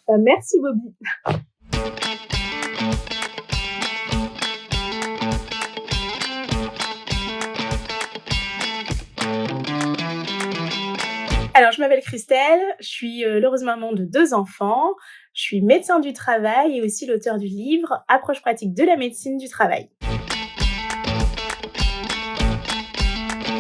Merci Bobby. Alors je m'appelle Christelle, je suis, l'heureuse maman de 2 enfants. Je suis médecin du travail et aussi l'auteure du livre «Approche pratique de la médecine du travail».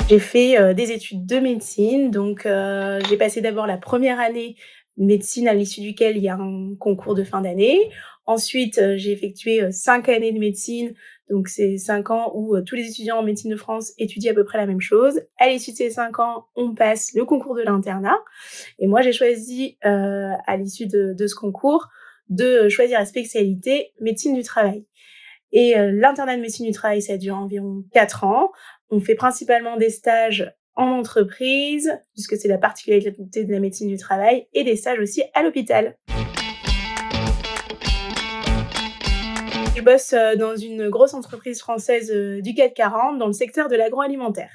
J'ai fait, des études de médecine, donc j'ai passé d'abord la première année de médecine à l'issue duquel il y a un concours de fin d'année. Ensuite, j'ai effectué, 5 années de médecine, donc c'est 5 ans où, tous les étudiants en médecine de France étudient à peu près la même chose. À l'issue de ces 5 ans, on passe le concours de l'internat et moi j'ai choisi, à l'issue de ce concours, de choisir la spécialité médecine du travail. Et l'internat de médecine du travail, ça dure environ 4 ans. On fait principalement des stages en entreprise, puisque c'est la particularité de la médecine du travail, et des stages aussi à l'hôpital. Je bosse, dans une grosse entreprise française, du CAC 40 dans le secteur de l'agroalimentaire.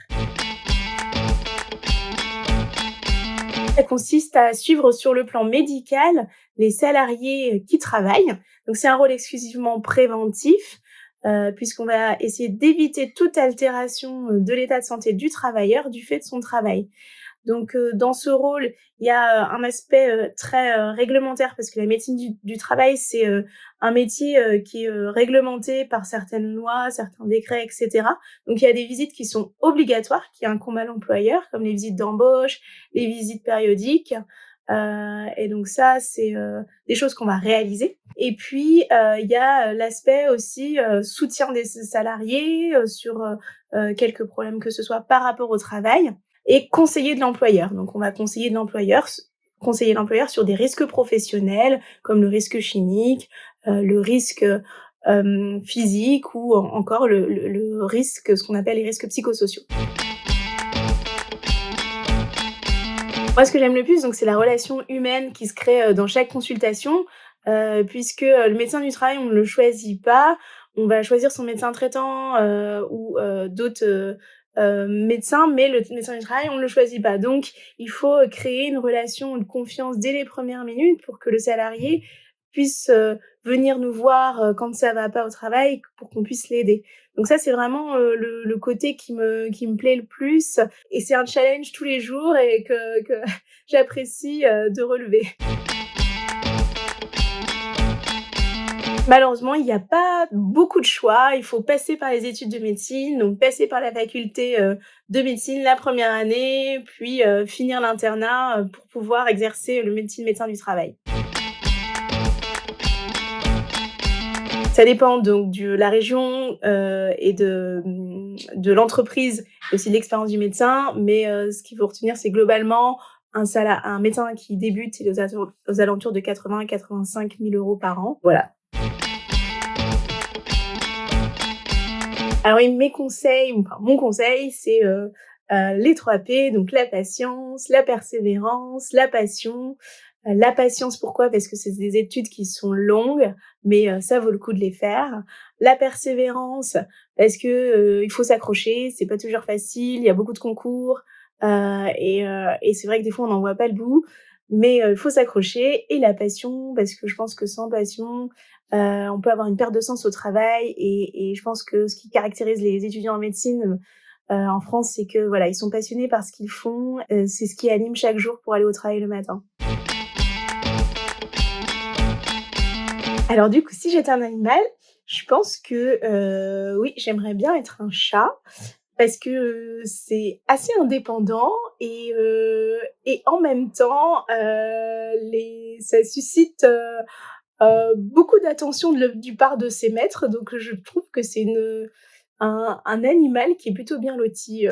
Ça consiste à suivre sur le plan médical les salariés, qui travaillent. Donc c'est un rôle exclusivement préventif, puisqu'on va essayer d'éviter toute altération, de l'état de santé du travailleur du fait de son travail. Donc dans ce rôle, il y a, un aspect, très, réglementaire parce que la médecine du travail, c'est, un métier, qui est, réglementé par certaines lois, certains décrets et cetera. Donc il y a des visites qui sont obligatoires, qui incombent à l'employeur, comme les visites d'embauche, les visites périodiques, et donc ça, c'est, des choses qu'on va réaliser. Et puis, il y a, l'aspect aussi, soutien des salariés, sur, quelques problèmes que ce soit par rapport au travail. Et conseiller de l'employeur. Donc on va conseiller l'employeur sur des risques professionnels comme le risque chimique, le risque, physique ou encore le risque, ce qu'on appelle les risques psychosociaux. Moi, ce que j'aime le plus, donc, c'est la relation humaine qui se crée, dans chaque consultation, puisque, le médecin du travail, on ne le choisit pas. On va choisir son médecin traitant, ou, d'autres, médecins, mais le médecin du travail, on ne le choisit pas. Donc il faut, créer une relation de confiance dès les premières minutes pour que le salarié puisse, venir nous voir, quand ça va pas au travail, pour qu'on puisse l'aider. Donc ça, c'est vraiment, le côté qui me plaît le plus et c'est un challenge tous les jours et que j'apprécie, de relever. Malheureusement, il y a pas beaucoup de choix. Il faut passer par les études de médecine, donc passer par la faculté, de médecine la première année, puis, finir l'internat, pour pouvoir exercer le métier de médecin du travail. Ça dépend donc de la région, et de l'entreprise et aussi de l'expérience du médecin, mais, ce qu'il faut retenir, c'est globalement un médecin qui débute, c'est aux alentours de 80 000 à 85 000 € par an. Voilà. Alors oui, mes conseils, enfin mon conseil, c'est, les 3 P, donc la patience, la persévérance, la passion. La patience, pourquoi? Parce que c'est des études qui sont longues, mais ça vaut le coup de les faire. La persévérance, parce que, il faut s'accrocher, c'est pas toujours facile, il y a beaucoup de concours, et c'est vrai que des fois on n'en voit pas le bout, mais il faut s'accrocher. Et la passion, parce que je pense que sans passion, on peut avoir une perte de sens au travail et je pense que ce qui caractérise les étudiants en médecine, en France, c'est que voilà, ils sont passionnés par ce qu'ils font, c'est ce qui anime chaque jour pour aller au travail le matin. Alors du coup, si j'étais un animal, je pense que, oui, j'aimerais bien être un chat parce que, c'est assez indépendant et en même temps, ça suscite, beaucoup d'attention du part de ses maîtres, donc je trouve que c'est un animal qui est plutôt bien loti.